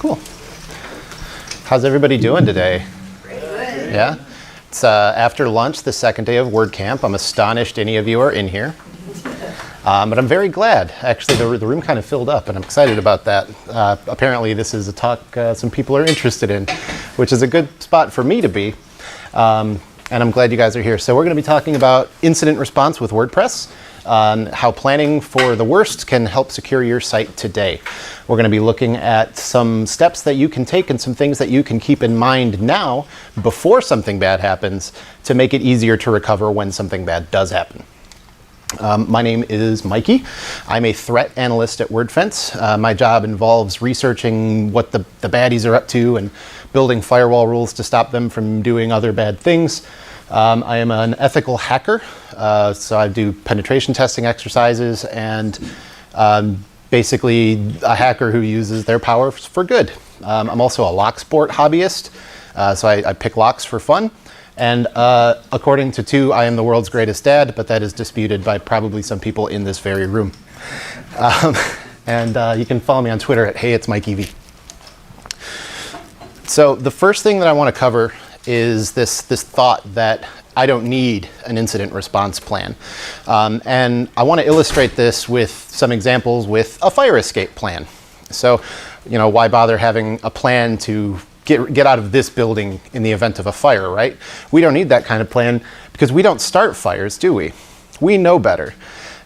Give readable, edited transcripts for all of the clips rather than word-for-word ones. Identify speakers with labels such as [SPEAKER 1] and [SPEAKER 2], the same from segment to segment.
[SPEAKER 1] Cool. How's everybody doing today?
[SPEAKER 2] Good.
[SPEAKER 1] Yeah? It's after lunch, the second day of WordCamp. I'm astonished any of you are in here. But I'm very glad. Actually, the room kind of filled up, and I'm excited about that. Apparently, this is a talk some people are interested in, which is a good spot for me to be. And I'm glad you guys are here. So we're going to be talking about incident response with WordPress, how planning for the worst can help secure your site today. We're going to be looking at some steps that you can take and some things that you can keep in mind now before something bad happens to make it easier to recover when something bad does happen. My name is Mikey. I'm a threat analyst at WordFence. My job involves researching what the baddies are up to and building firewall rules to stop them from doing other bad things. I am an ethical hacker, so I do penetration testing exercises and basically a hacker who uses their power for good. I'm also a lock sport hobbyist, so I pick locks for fun. And according to two, I am the world's greatest dad, but that is disputed by probably some people in this very room. And you can follow me on Twitter at @HeyIt'sMikeyV. So the first thing that I want to cover is this thought that I don't need an incident response plan. And I want to illustrate this with some examples with a fire escape plan. So, why bother having a plan to get out of this building in the event of a fire, right? We don't need that kind of plan because we don't start fires, do we? We know better.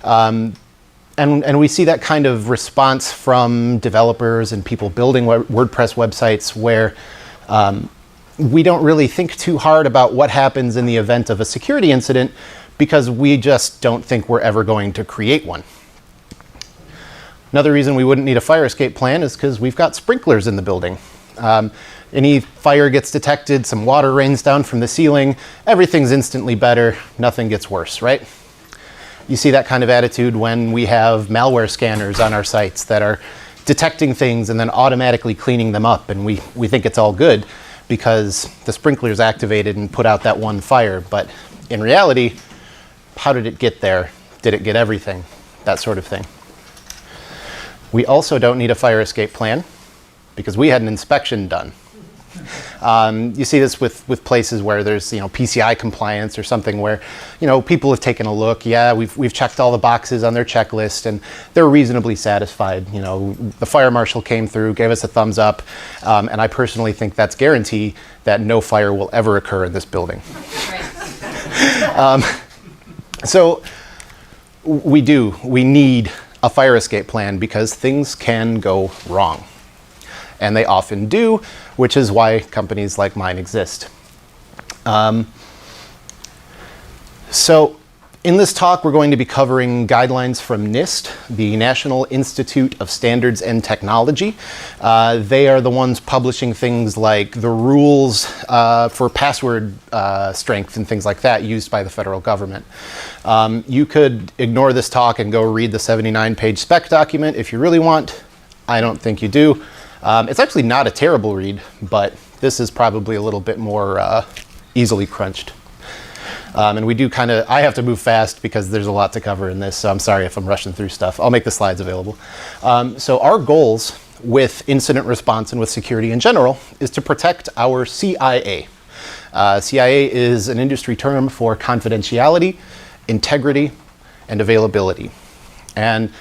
[SPEAKER 1] And we see that kind of response from developers and people building WordPress websites where we don't really think too hard about what happens in the event of a security incident because we just don't think we're ever going to create one. Another reason we wouldn't need a fire escape plan is because we've got sprinklers in the building. Any fire gets detected, some water rains down from the ceiling, everything's instantly better, nothing gets worse, right? You see that kind of attitude when we have malware scanners on our sites that are detecting things and then automatically cleaning them up, and we think it's all good because the sprinkler's activated and put out that one fire. But in reality, how did it get there? Did it get everything? That sort of thing. We also don't need a fire escape plan because we had an inspection done. You see this with places where there's PCI compliance or something where people have taken a look. Yeah, we've checked all the boxes on their checklist and they're reasonably satisfied. The fire marshal came through, gave us a thumbs up, and I personally think that's guarantee that no fire will ever occur in this building. So we need a fire escape plan because things can go wrong. And they often do, which is why companies like mine exist. So in this talk, we're going to be covering guidelines from NIST, the National Institute of Standards and Technology. They are the ones publishing things like the rules for password strength and things like that used by the federal government. You could ignore this talk and go read the 79-page spec document if you really want. I don't think you do. It's actually not a terrible read, but this is probably a little bit more easily crunched. And we do I have to move fast because there's a lot to cover in this, so I'm sorry if I'm rushing through stuff. I'll make the slides available. So our goals with incident response and with security in general is to protect our CIA. CIA is an industry term for confidentiality, integrity, and availability. And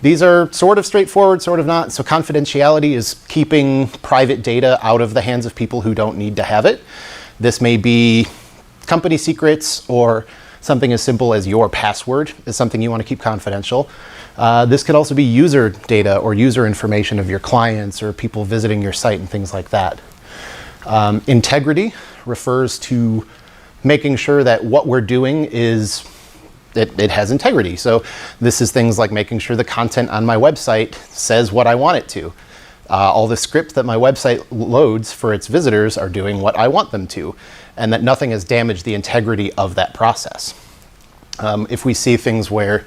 [SPEAKER 1] these are sort of straightforward, sort of not. So confidentiality is keeping private data out of the hands of people who don't need to have it. This may be company secrets or something as simple as your password is something you want to keep confidential. This could also be user data or user information of your clients or people visiting your site and things like that. Integrity refers to making sure that what we're doing is it has integrity. So this is things like making sure the content on my website says what I want it to. All the scripts that my website loads for its visitors are doing what I want them to, and that nothing has damaged the integrity of that process. If we see things where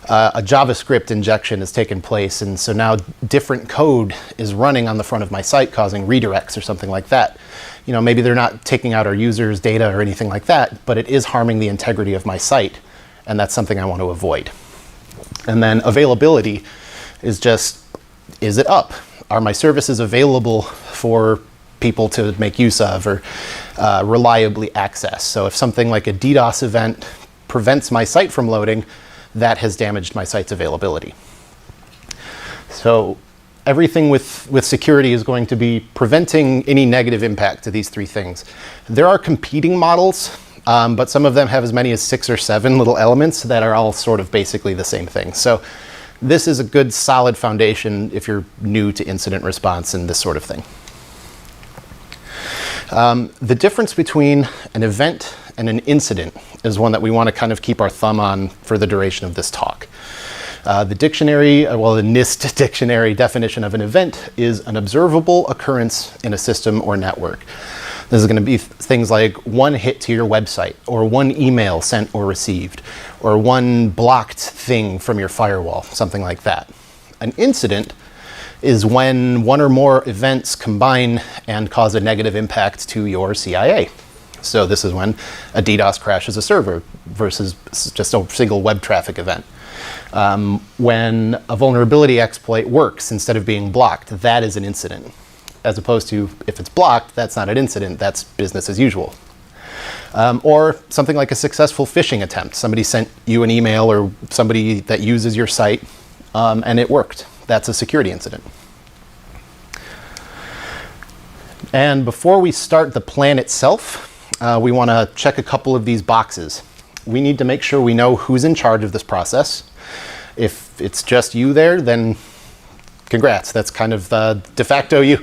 [SPEAKER 1] a JavaScript injection has taken place, and so now different code is running on the front of my site causing redirects or something like that. Maybe they're not taking out our users' data or anything like that, but it is harming the integrity of my site. And that's something I want to avoid. And then availability is just, is it up? are my services available for people to make use of or reliably access? So if something like a DDoS event prevents my site from loading, that has damaged my site's availability. So everything with security is going to be preventing any negative impact to these three things. There are competing models, but some of them have as many as 6 or 7 little elements that are all sort of basically the same thing. So this is a good solid foundation if you're new to incident response and this sort of thing. The difference between an event and an incident is one that we want to kind of keep our thumb on for the duration of this talk. The dictionary, well, the NIST dictionary definition of an event is an observable occurrence in a system or network. This is going to be things like one hit to your website, or one email sent or received, or one blocked thing from your firewall, something like that. An incident is when one or more events combine and cause a negative impact to your CIA. So this is when a DDoS crashes a server versus just a single web traffic event. When a vulnerability exploit works instead of being blocked, that is an incident. As opposed to if it's blocked, that's not an incident, that's business as usual. Or something like a successful phishing attempt. Somebody sent you an email or somebody that uses your site and it worked. That's a security incident. And before we start the plan itself, we want to check a couple of these boxes. We need to make sure we know who's in charge of this process. If it's just you there, then congrats, that's kind of de facto you.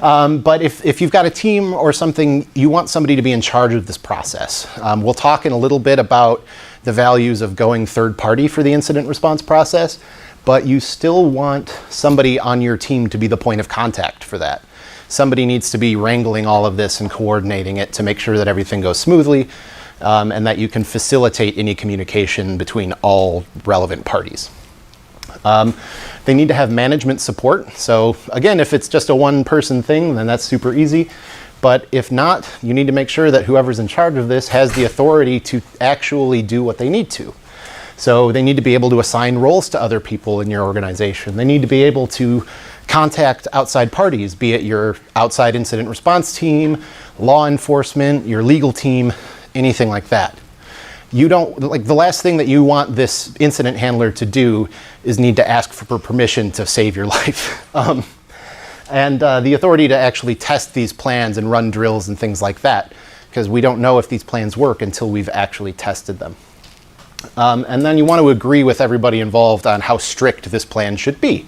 [SPEAKER 1] But if you've got a team or something, you want somebody to be in charge of this process. We'll talk in a little bit about the values of going third party for the incident response process, but you still want somebody on your team to be the point of contact for that. Somebody needs to be wrangling all of this and coordinating it to make sure that everything goes smoothly and that you can facilitate any communication between all relevant parties. They need to have management support. So again, if it's just a one-person thing, then that's super easy. But if not, you need to make sure that whoever's in charge of this has the authority to actually do what they need to. So they need to be able to assign roles to other people in your organization. They need to be able to contact outside parties, be it your outside incident response team, law enforcement, your legal team, anything like that. You don't, like, the last thing that you want this incident handler to do is need to ask for permission to save your life. And the authority to actually test these plans and run drills and things like that, because we don't know if these plans work until we've actually tested them. And then you want to agree with everybody involved on how strict this plan should be.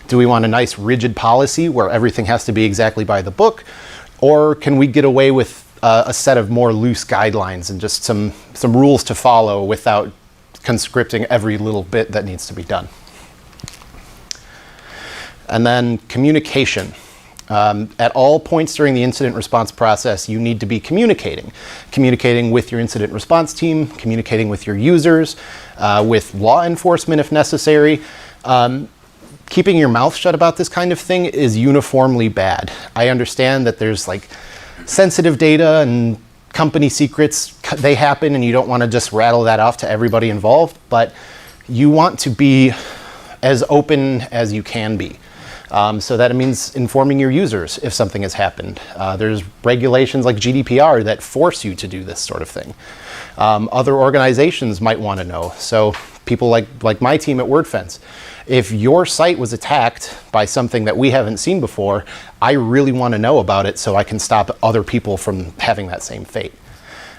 [SPEAKER 1] Do we want a nice rigid policy where everything has to be exactly by the book? Or can we get away with a set of more loose guidelines and just some rules to follow without conscripting every little bit that needs to be done? And then communication. At all points during the incident response process, you need to be communicating. Communicating with your incident response team, communicating with your users, with law enforcement if necessary. Keeping your mouth shut about this kind of thing is uniformly bad. I understand that there's like sensitive data and company secrets, they happen and you don't want to just rattle that off to everybody involved, but you want to be as open as you can be. So that means informing your users if something has happened. There's regulations like GDPR that force you to do this sort of thing. Other organizations might want to know. So people like my team at WordFence, if your site was attacked by something that we haven't seen before, I really want to know about it so I can stop other people from having that same fate.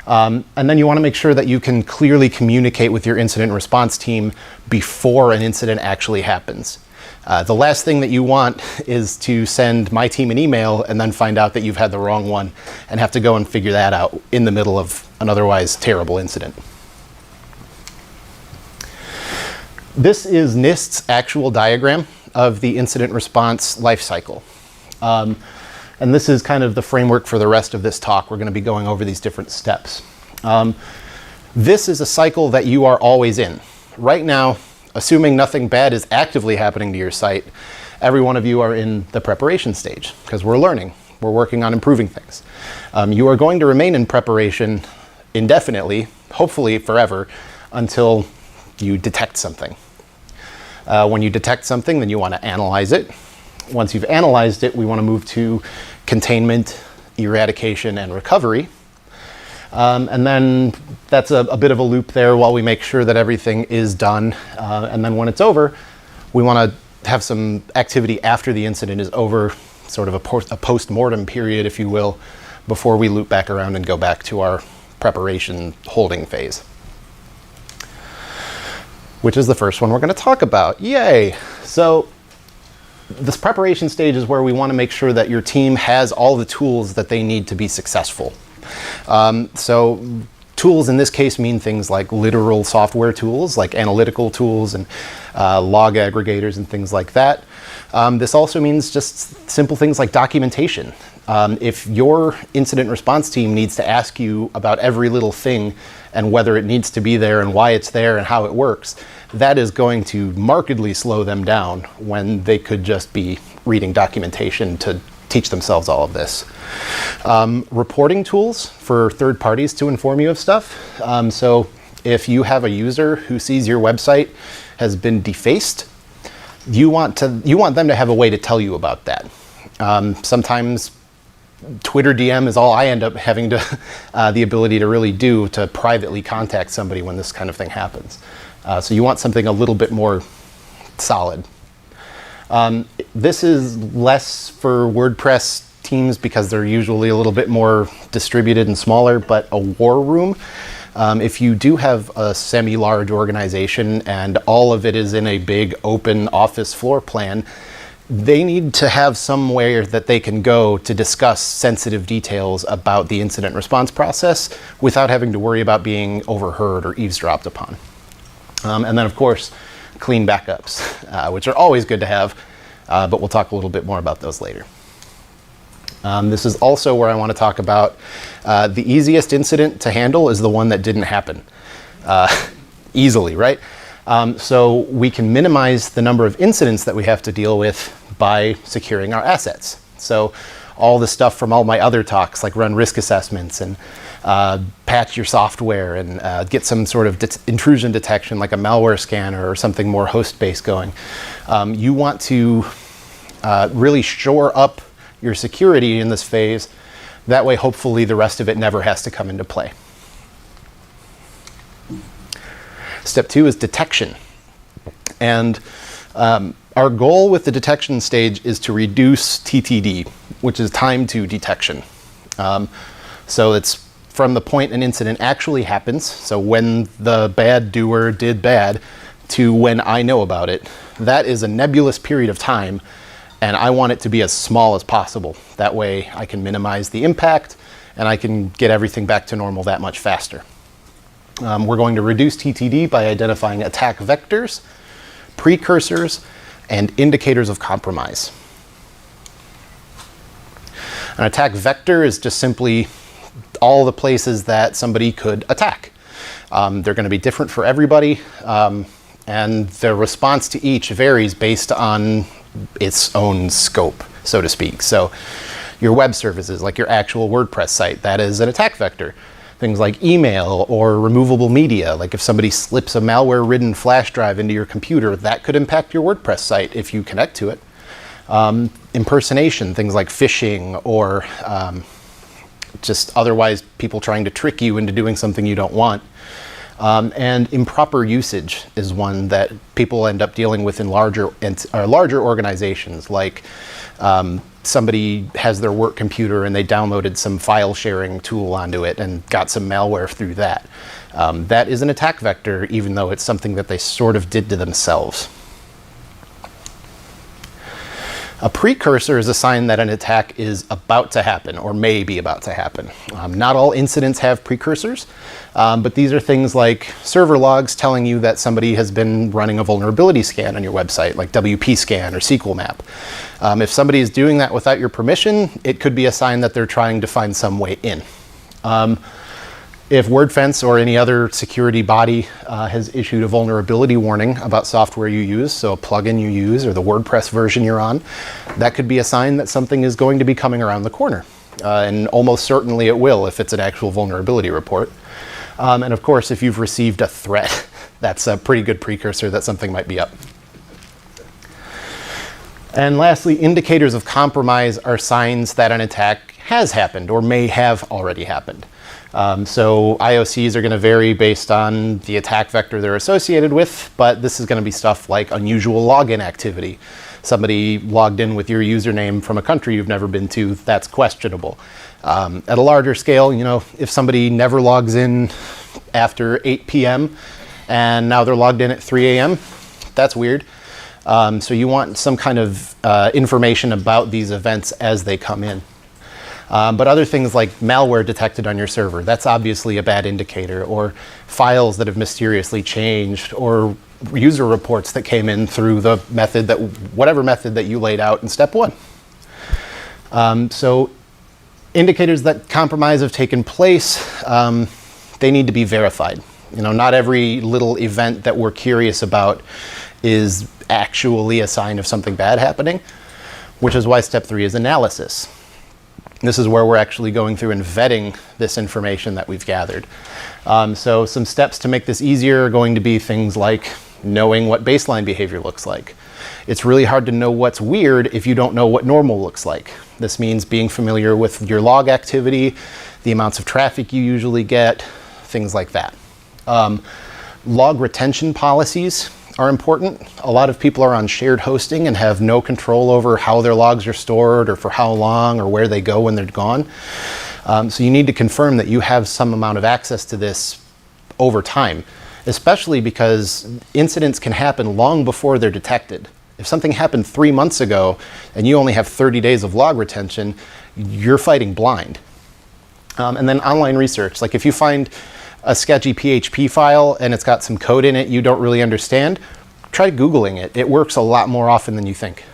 [SPEAKER 1] And then you want to make sure that you can clearly communicate with your incident response team before an incident actually happens. The last thing that you want is to send my team an email and then find out that you've had the wrong one and have to go and figure that out in the middle of an otherwise terrible incident. This is NIST's actual diagram of the incident response lifecycle. And this is kind of the framework for the rest of this talk. We're going to be going over these different steps. This is a cycle that you are always in. Right now, assuming nothing bad is actively happening to your site, every one of you are in the preparation stage because we're learning. We're working on improving things. You are going to remain in preparation indefinitely, hopefully forever, until you detect something. When you detect something, then you want to analyze it, Once you've analyzed it, we want to move to containment, eradication, and recovery. And then that's a bit of a loop there while we make sure that everything is done. And then when it's over, we want to have some activity after the incident is over, sort of a post-mortem period, if you will, before we loop back around and go back to our preparation holding phase, which is the first one we're going to talk about. Yay! So this preparation stage is where we want to make sure that your team has all the tools that they need to be successful. So tools in this case mean things like literal software tools, like analytical tools and log aggregators and things like that. This also means just simple things like documentation. If your incident response team needs to ask you about every little thing and whether it needs to be there and why it's there and how it works, that is going to markedly slow them down when they could just be reading documentation to teach themselves all of this. Reporting tools for third parties to inform you of stuff. So if you have a user who sees your website has been defaced, you want them to have a way to tell you about that. Sometimes Twitter DM is all I end up having to the ability to really do to privately contact somebody when this kind of thing happens. So you want something a little bit more solid. This is less for WordPress teams because they're usually a little bit more distributed and smaller, but a war room, if you do have a semi-large organization and all of it is in a big open office floor plan, they need to have somewhere that they can go to discuss sensitive details about the incident response process without having to worry about being overheard or eavesdropped upon. And then, of course, clean backups, which are always good to have, but we'll talk a little bit more about those later. This is also where I want to talk about the easiest incident to handle is the one that didn't happen easily, right? So we can minimize the number of incidents that we have to deal with by securing our assets. So all the stuff from all my other talks, like run risk assessments and patch your software and get some sort of intrusion detection like a malware scanner or something more host-based going. You want to really shore up your security in this phase. That way, hopefully, the rest of it never has to come into play. Step 2 is detection. And our goal with the detection stage is to reduce TTD, which is time to detection. So it's from the point an incident actually happens, so when the bad doer did bad, to when I know about it. That is a nebulous period of time, and I want it to be as small as possible. That way I can minimize the impact, and I can get everything back to normal that much faster. We're going to reduce TTD by identifying attack vectors, precursors, and indicators of compromise. An attack vector is just simply all the places that somebody could attack. They're going to be different for everybody, and the response to each varies based on its own scope, so to speak. So your web services, like your actual WordPress site, that is an attack vector. Things like email or removable media, like if somebody slips a malware-ridden flash drive into your computer, that could impact your WordPress site if you connect to it. Impersonation, things like phishing or just otherwise people trying to trick you into doing something you don't want. And improper usage is one that people end up dealing with in larger organizations, like somebody has their work computer and they downloaded some file sharing tool onto it and got some malware through that. That is an attack vector, even though it's something that they sort of did to themselves. A precursor is a sign that an attack is about to happen or may be about to happen. Not all incidents have precursors, but these are things like server logs telling you that somebody has been running a vulnerability scan on your website, like WP scan or SQL map. If somebody is doing that without your permission, it could be a sign that they're trying to find some way in. If WordFence or any other security body has issued a vulnerability warning about software you use, so a plugin you use or the WordPress version you're on, that could be a sign that something is going to be coming around the corner. And almost certainly it will if it's an actual vulnerability report. And of course, if you've received a threat, that's a pretty good precursor that something might be up. And lastly, indicators of compromise are signs that an attack has happened or may have already happened. So IOCs are going to vary based on the attack vector they're associated with, but this is going to be stuff like unusual login activity. Somebody logged in with your username from a country you've never been to, that's questionable. At a larger scale, you know, if somebody never logs in after 8 p.m. and now they're logged in at 3 a.m., that's weird. So you want some kind of information about these events as they come in. But other things like malware detected on your server, that's obviously a bad indicator, or files that have mysteriously changed, or user reports that came in through the method that, whatever method that you laid out in step 1. So indicators that compromise have taken place, they need to be verified. You know, not every little event that we're curious about is actually a sign of something bad happening, which is why step 3 is analysis. This is where we're actually going through and vetting this information that we've gathered. So some steps to make this easier are going to be things like knowing what baseline behavior looks like. It's really hard to know what's weird if you don't know what normal looks like. This means being familiar with your log activity, the amounts of traffic you usually get, things like that. Log retention policies are important. A lot of people are on shared hosting and have no control over how their logs are stored or for how long or where they go when they're gone. So you need to confirm that you have some amount of access to this over time, especially because incidents can happen long before they're detected. If something happened 3 months ago and you only have 30 days of log retention, you're fighting blind. And then online research, like if you find a sketchy PHP file and it's got some code in it you don't really understand, try Googling it. It works a lot more often than you think.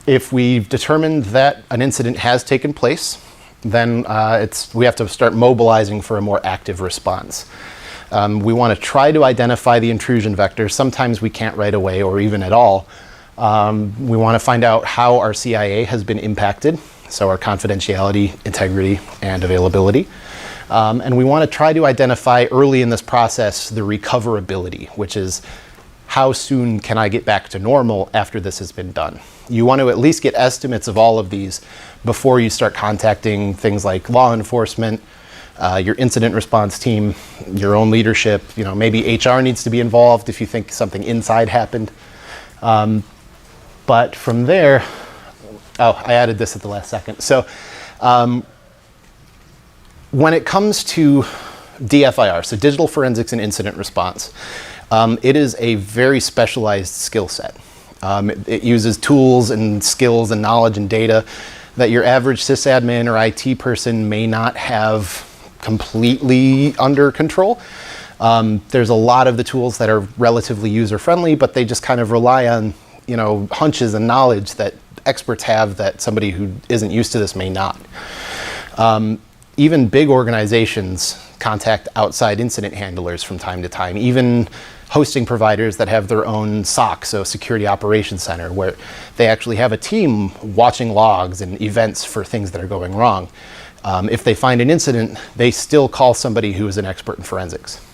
[SPEAKER 1] If we've determined that an incident has taken place, then we have to start mobilizing for a more active response. We want to try to identify the intrusion vector. Sometimes we can't right away or even at all. We want to find out how our CIA has been impacted. So our confidentiality, integrity, and availability. And we want to try to identify early in this process the recoverability, which is how soon can I get back to normal after this has been done. You want to at least get estimates of all of these before you start contacting things like law enforcement, your incident response team, your own leadership. You know, maybe HR needs to be involved if you think something inside happened. But from there, oh, I added this at the last second. So when it comes to DFIR, so digital forensics and incident response, it is a very specialized skill set. It uses tools and skills and knowledge and data that your average sysadmin or IT person may not have completely under control. There's a lot of the tools that are relatively user-friendly, but they just kind of rely on, you know, hunches and knowledge that experts have that somebody who isn't used to this may not. Even big organizations contact outside incident handlers from time to time, even hosting providers that have their own SOC, so Security Operations Center, where they actually have a team watching logs and events for things that are going wrong. If they find an incident, they still call somebody who is an expert in forensics.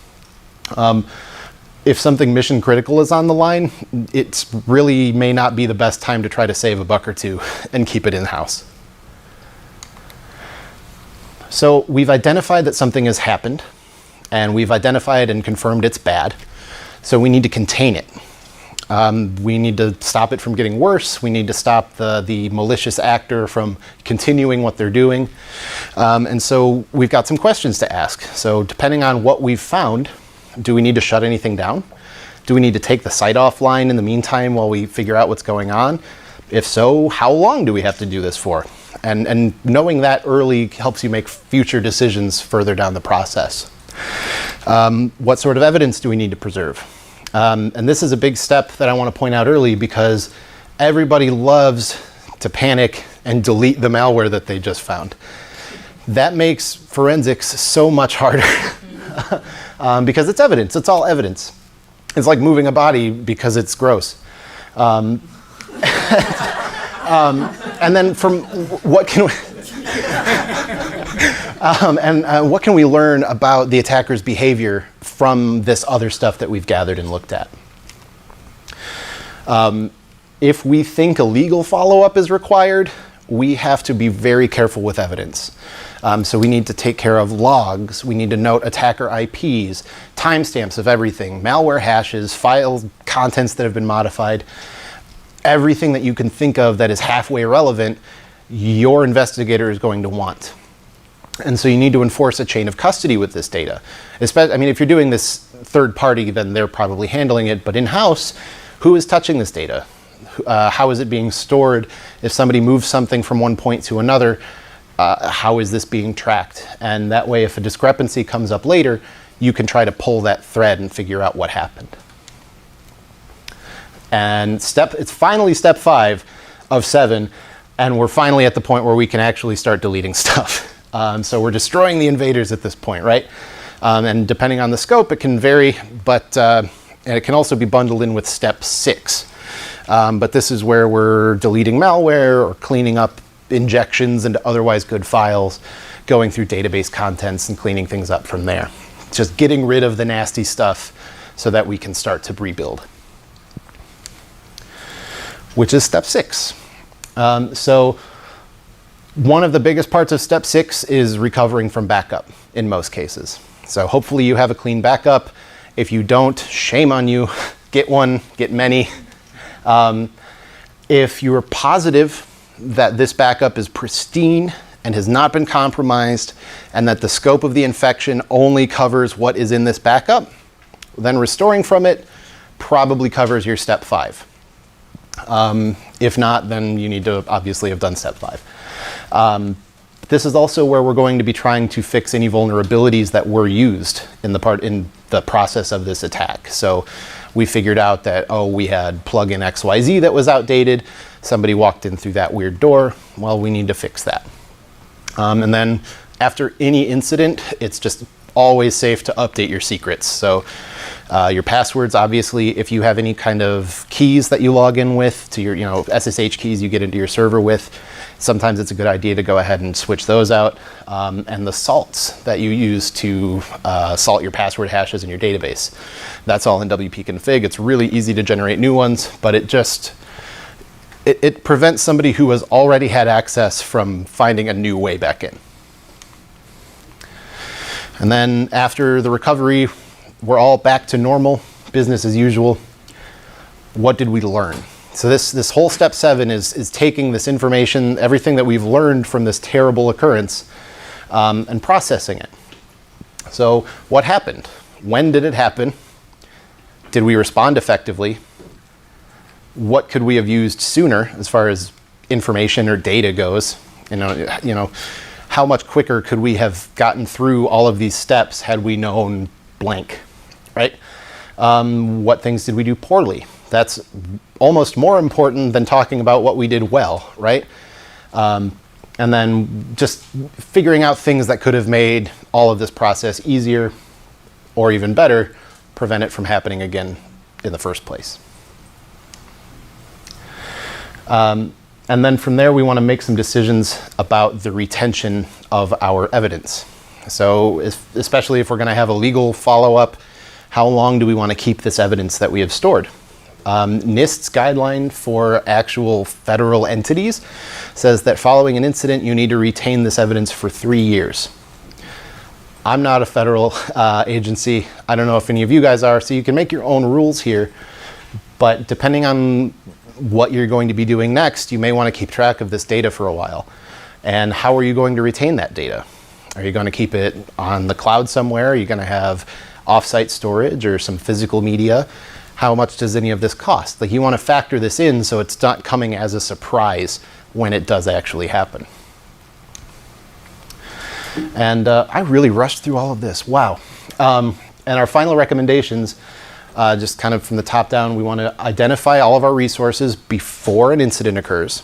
[SPEAKER 1] If something mission critical is on the line, it really may not be the best time to try to save a buck or two and keep it in-house. So we've identified that something has happened, and we've identified and confirmed it's bad. So we need to contain it. We need to stop it from getting worse. We need to stop the malicious actor from continuing what they're doing. And so we've got some questions to ask. So depending on what we've found, do we need to shut anything down? Do we need to take the site offline in the meantime while we figure out what's going on? If so, how long do we have to do this for? And knowing that early helps you make future decisions further down the process. What sort of evidence do we need to preserve? And this is a big step that I want to point out early because everybody loves to panic and delete the malware that they just found. That makes forensics so much harder because it's evidence. It's all evidence. It's like moving a body because it's gross. And then from what can we what can we learn about the attacker's behavior from this other stuff that we've gathered and looked at? If we think a legal follow-up is required, we have to be very careful with evidence. So we need to take care of logs, we need to note attacker IPs, timestamps of everything, malware hashes, file contents that have been modified, everything that you can think of that is halfway relevant, your investigator is going to want. And so you need to enforce a chain of custody with this data. I mean, if you're doing this third party, then they're probably handling it, but in-house, who is touching this data? How is it being stored? If somebody moves something from one point to another, how is this being tracked? And that way, if a discrepancy comes up later, you can try to pull that thread and figure out what happened. And it's finally step 5 of 7, and we're finally at the point where we can actually start deleting stuff. So we're destroying the invaders at this point, right? And depending on the scope, it can vary, but and it can also be bundled in with step 6. But this is where we're deleting malware or cleaning up injections into otherwise good files, going through database contents and cleaning things up from there. Just getting rid of the nasty stuff so that we can start to rebuild, which is step 6. So one of the biggest parts of step 6 is recovering from backup in most cases. So hopefully you have a clean backup. If you don't, shame on you. Get one, get many. If you are positive that this backup is pristine and has not been compromised, and that the scope of the infection only covers what is in this backup, then restoring from it probably covers your step 5. If not, then you need to obviously have done step 5. This is also where we're going to be trying to fix any vulnerabilities that were used in the process of this attack. So we figured out that, we had plugin XYZ that was outdated. Somebody walked in through that weird door. Well, we need to fix that. And then after any incident, it's just always safe to update your secrets. So your passwords, obviously, if you have any kind of keys that you log in with to your, SSH keys you get into your server with, sometimes it's a good idea to go ahead and switch those out. And the salts that you use to salt your password hashes in your database, that's all in WP config. It's really easy to generate new ones, but it prevents somebody who has already had access from finding a new way back in. And then after the recovery, we're all back to normal, business as usual. What did we learn? So this whole step 7 is taking this information, everything that we've learned from this terrible occurrence, and processing it. So what happened? When did it happen? Did we respond effectively? What could we have used sooner as far as information or data goes? How much quicker could we have gotten through all of these steps had we known blank, right? What things did we do poorly? That's almost more important than talking about what we did well, right? And then just figuring out things that could have made all of this process easier, or even better, prevent it from happening again in the first place. And then from there, we want to make some decisions about the retention of our evidence. So especially if we're going to have a legal follow-up, how long do we want to keep this evidence that we have stored? NIST's guideline for actual federal entities says that following an incident, you need to retain this evidence for 3 years. I'm not a federal agency. I don't know if any of you guys are, so you can make your own rules here. But depending on what you're going to be doing next, you may want to keep track of this data for a while. And how are you going to retain that data? Are you going to keep it on the cloud somewhere? Are you going to have offsite storage or some physical media? How much does any of this cost? Like, you want to factor this in so it's not coming as a surprise when it does actually happen. And I really rushed through all of this. Wow. And our final recommendations, just kind of from the top down, we want to identify all of our resources before an incident occurs.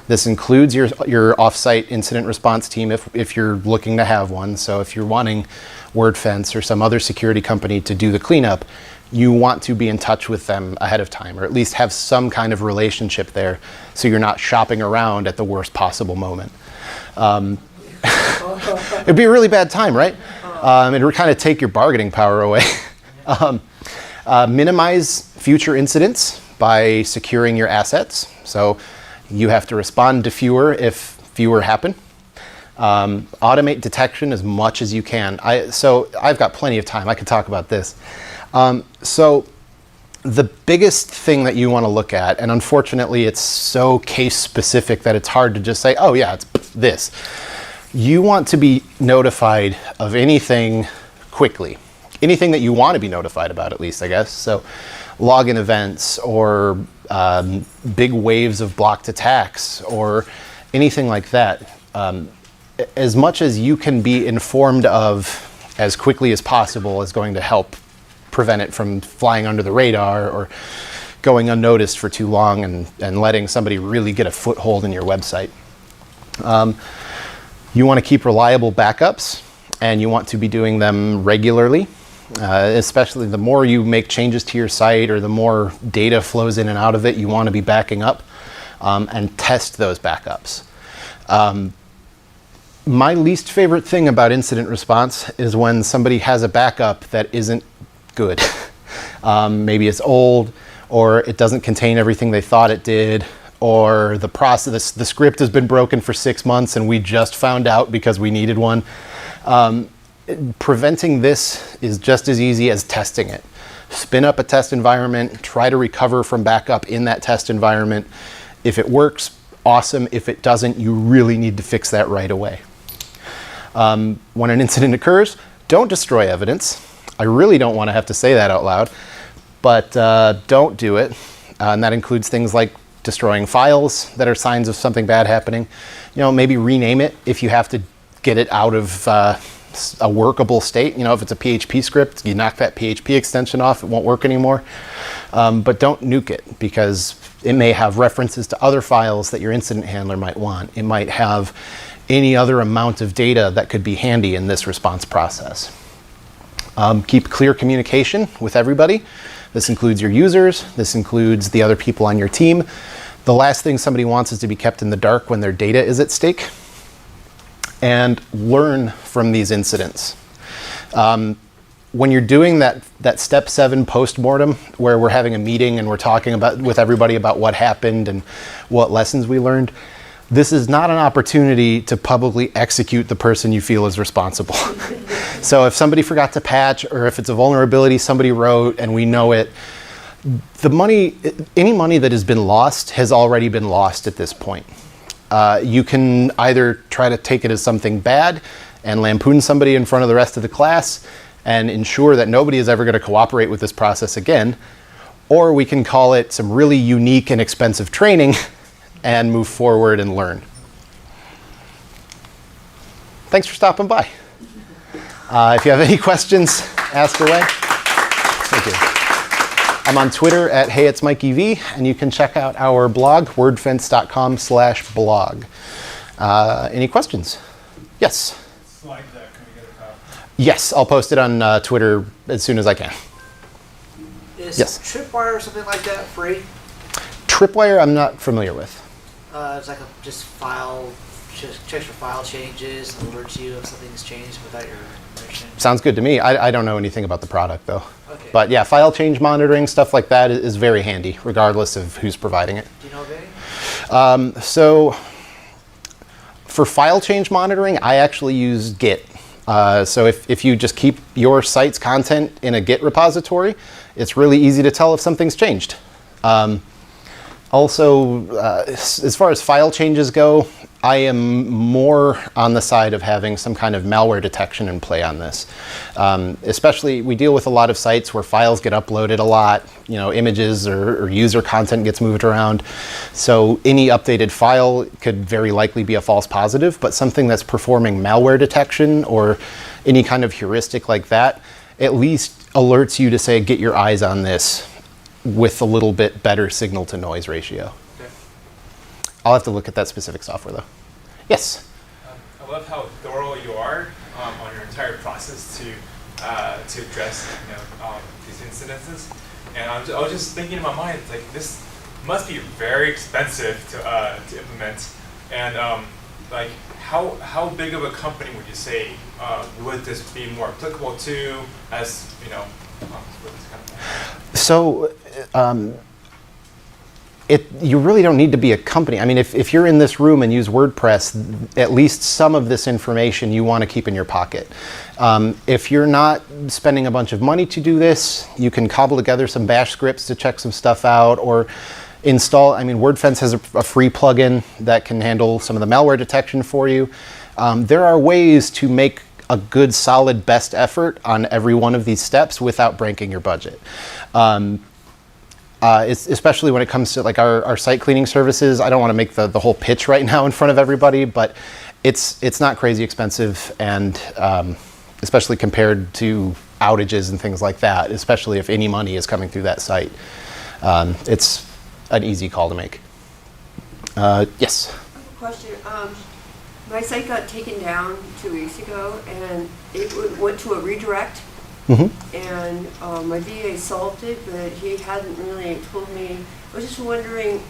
[SPEAKER 1] This includes your offsite incident response team if you're looking to have one. So if you're wanting WordFence or some other security company to do the cleanup, you want to be in touch with them ahead of time, or at least have some kind of relationship there so you're not shopping around at the worst possible moment. It'd be a really bad time, right? It would kind of take your bargaining power away. Minimize future incidents by securing your assets. So you have to respond to fewer if fewer happen. Automate detection as much as you can. So I've got plenty of time. I could talk about this. So the biggest thing that you want to look at, and unfortunately it's so case specific that it's hard to just say, oh yeah, it's this. You want to be notified of anything quickly. Anything that you want to be notified about, at least, I guess. So login events or big waves of blocked attacks or anything like that. As much as you can be informed of as quickly as possible is going to help prevent it from flying under the radar or going unnoticed for too long and letting somebody really get a foothold in your website. You want to keep reliable backups, and you want to be doing them regularly, especially the more you make changes to your site or the more data flows in and out of it, you want to be backing up and test those backups. My least favorite thing about incident response is when somebody has a backup that isn't good. Maybe it's old, or it doesn't contain everything they thought it did, or the script has been broken for 6 months and we just found out because we needed one. Preventing this is just as easy as testing it. Spin up a test environment, try to recover from backup in that test environment. If it works, awesome. If it doesn't, you really need to fix that right away. When an incident occurs, don't destroy evidence. I really don't want to have to say that out loud, but don't do it. And that includes things like destroying files that are signs of something bad happening. Maybe rename it if you have to get it out of a workable state. If it's a PHP script, you knock that PHP extension off, it won't work anymore. But don't nuke it, because it may have references to other files that your incident handler might want. It might have any other amount of data that could be handy in this response process. Keep clear communication with everybody. This includes your users. This includes the other people on your team. The last thing somebody wants is to be kept in the dark when their data is at stake. And learn from these incidents. When you're doing that step 7 postmortem, where we're having a meeting and we're talking with everybody about what happened and what lessons we learned, this is not an opportunity to publicly execute the person you feel is responsible. So if somebody forgot to patch, or if it's a vulnerability somebody wrote and we know it, any money that has been lost has already been lost at this point. You can either try to take it as something bad and lampoon somebody in front of the rest of the class and ensure that nobody is ever going to cooperate with this process again, or we can call it some really unique and expensive training and move forward and learn. Thanks for stopping by. If you have any questions, ask away. Thank you. I'm on Twitter at Hey It's Mikey V, and you can check out our blog, wordfence.com/blog. Any questions? Yes?
[SPEAKER 2] Slide deck, can we get a copy?
[SPEAKER 1] Yes, I'll post it on Twitter as soon as I can.
[SPEAKER 3] Is
[SPEAKER 1] Yes.
[SPEAKER 3] Tripwire or something like that free?
[SPEAKER 1] Tripwire, I'm not familiar with.
[SPEAKER 3] It's like just checks for file changes and alerts you if something's changed without your permission.
[SPEAKER 1] Sounds good to me. I don't know anything about the product, though.
[SPEAKER 3] Okay.
[SPEAKER 1] But yeah, file change monitoring, stuff like that is very handy, regardless of who's providing it.
[SPEAKER 3] Do you know of any?
[SPEAKER 1] So for file change monitoring, I actually use Git. So if you just keep your site's content in a Git repository, it's really easy to tell if something's changed. Also, as far as file changes go, I am more on the side of having some kind of malware detection in play on this. Especially, we deal with a lot of sites where files get uploaded a lot, images or user content gets moved around. So any updated file could very likely be a false positive, but something that's performing malware detection or any kind of heuristic like that at least alerts you to say, get your eyes on this with a little bit better signal to noise ratio.
[SPEAKER 3] Okay.
[SPEAKER 2] I'll
[SPEAKER 1] I'll have to look at that specific software though. Yes?
[SPEAKER 2] I love how thorough you are on your entire process to address these incidences. And I was just thinking in my mind, it's like this must be very expensive to implement. And like how big of a company would you say would this be more applicable to, as with this kind of thing?
[SPEAKER 1] So you really don't need to be a company. I mean, if you're in this room and use WordPress, at least some of this information you want to keep in your pocket. If you're not spending a bunch of money to do this, you can cobble together some bash scripts to check some stuff out, or install, I mean, WordFence has a free plugin that can handle some of the malware detection for you. There are ways to make a good, solid, best effort on every one of these steps without breaking your budget. Especially when it comes to like our site cleaning services. I don't want to make the whole pitch right now in front of everybody, but it's not crazy expensive, and especially compared to outages and things like that, especially if any money is coming through that site. It's an easy call to make. Yes?
[SPEAKER 4] I have a question. My site got taken down 2 weeks ago, and it went to a redirect.
[SPEAKER 1] Mm-hmm.
[SPEAKER 4] And my VA solved it, but he hadn't really told me. I was just wondering,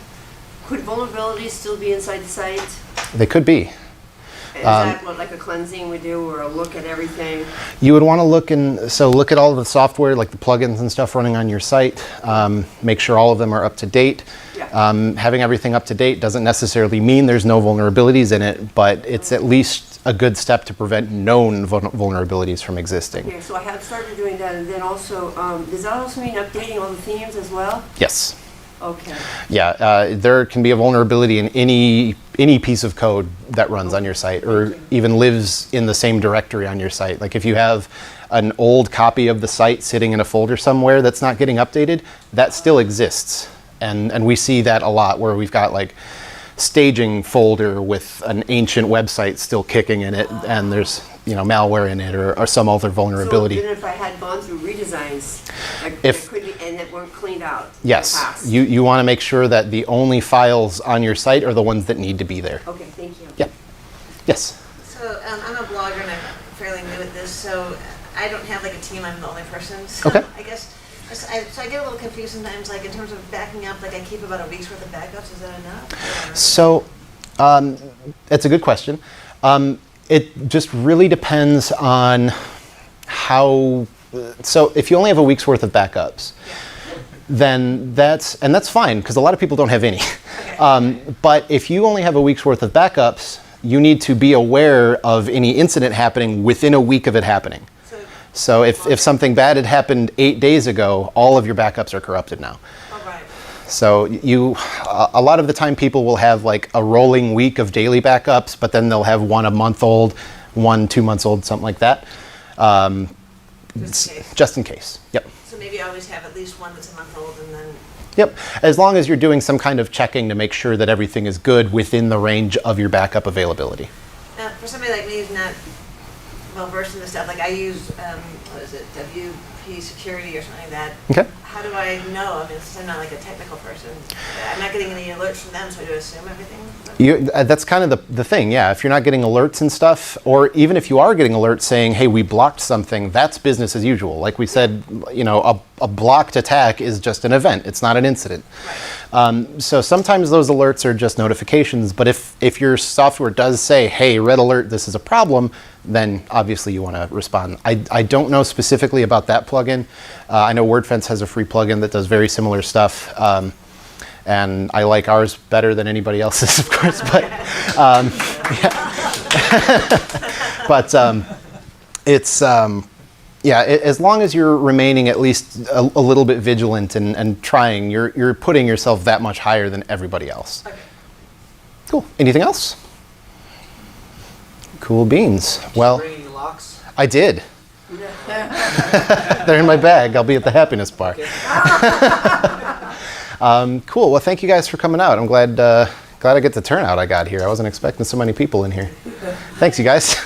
[SPEAKER 4] could vulnerabilities still be inside the site?
[SPEAKER 1] They could be.
[SPEAKER 4] Is that what like a cleansing would do, or a look at everything?
[SPEAKER 1] You would want to look look at all of the software, like the plugins and stuff running on your site. Make sure all of them are up to date.
[SPEAKER 4] Yeah.
[SPEAKER 1] Having everything up to date doesn't necessarily mean there's no vulnerabilities in it, but it's at least a good step to prevent known vulnerabilities from existing.
[SPEAKER 4] Okay, so I have started doing that, and then also, does that also mean updating all the themes as well?
[SPEAKER 1] Yes.
[SPEAKER 4] Okay.
[SPEAKER 1] Yeah, there can be a vulnerability in any piece of code that runs on your site, or even lives in the same directory on your site. Like if you have an old copy of the site sitting in a folder somewhere that's not getting updated, that still exists. And we see that a lot, where we've got like staging folder with an ancient website still kicking in it, and there's malware in it, or some other vulnerability.
[SPEAKER 4] So even if I had gone through redesigns, like
[SPEAKER 1] If-
[SPEAKER 4] it could be, and it weren't cleaned out. in the
[SPEAKER 1] Yes,
[SPEAKER 4] past.
[SPEAKER 1] you want to make sure that the only files on your site are the ones that need to be there.
[SPEAKER 4] Okay, thank you.
[SPEAKER 1] Yeah. Yes.
[SPEAKER 5] So I'm a blogger and I'm fairly new at this, so I don't have like a team, I'm the only person. So
[SPEAKER 1] Okay.
[SPEAKER 5] I guess, so I get a little confused sometimes, like in terms of backing up, like I keep about a week's worth of backups, is that enough? Or-
[SPEAKER 1] So, it's a good question. It just really depends on how. So, if you only have a week's worth of backups, then that's fine, because a lot of people don't have any.
[SPEAKER 5] Okay.
[SPEAKER 1] But if you only have a week's worth of backups, you need to be aware of any incident happening within a week of it happening. So if something bad had happened 8 days ago, all of your backups are corrupted now.
[SPEAKER 5] All right.
[SPEAKER 1] So a lot of the time people will have like a rolling week of daily backups, but then they'll have one a month old, one 2 months old, something like that.
[SPEAKER 5] Just in case.
[SPEAKER 1] Just in case. Yep.
[SPEAKER 5] So maybe I always have at least one that's a month old and then,
[SPEAKER 1] Yep. As long as you're doing some kind of checking to make sure that everything is good within the range of your backup availability.
[SPEAKER 5] now for somebody like me who's not well versed in this stuff, like I use, what is it, WP security or something like that.
[SPEAKER 1] Okay.
[SPEAKER 5] How do I know? I mean, since I'm not like a technical person, I'm not getting any alerts from them, so I do assume everything.
[SPEAKER 1] That's kind of the thing, yeah. If you're not getting alerts and stuff, or even if you are getting alerts saying, hey, we blocked something, that's business as usual. Like we said, a blocked attack is just an event. It's not an incident.
[SPEAKER 5] Right.
[SPEAKER 1] So sometimes those alerts are just notifications, but if your software does say, hey, red alert, this is a problem, then obviously you want to respond. I don't know specifically about that plugin. I know WordFence has a free plugin that does very similar stuff. And I like ours better than anybody else's, of course. But as long as you're remaining at least a little bit vigilant and trying, you're putting yourself that much higher than everybody else.
[SPEAKER 5] Okay.
[SPEAKER 1] Cool. Anything else? Cool beans. Well,
[SPEAKER 3] Bringing the locks.
[SPEAKER 1] I did. They're in my bag. I'll be at the happiness bar. Cool. Well, thank you guys for coming out. I'm glad I get the turnout I got here. I wasn't expecting so many people in here. Thanks, you guys.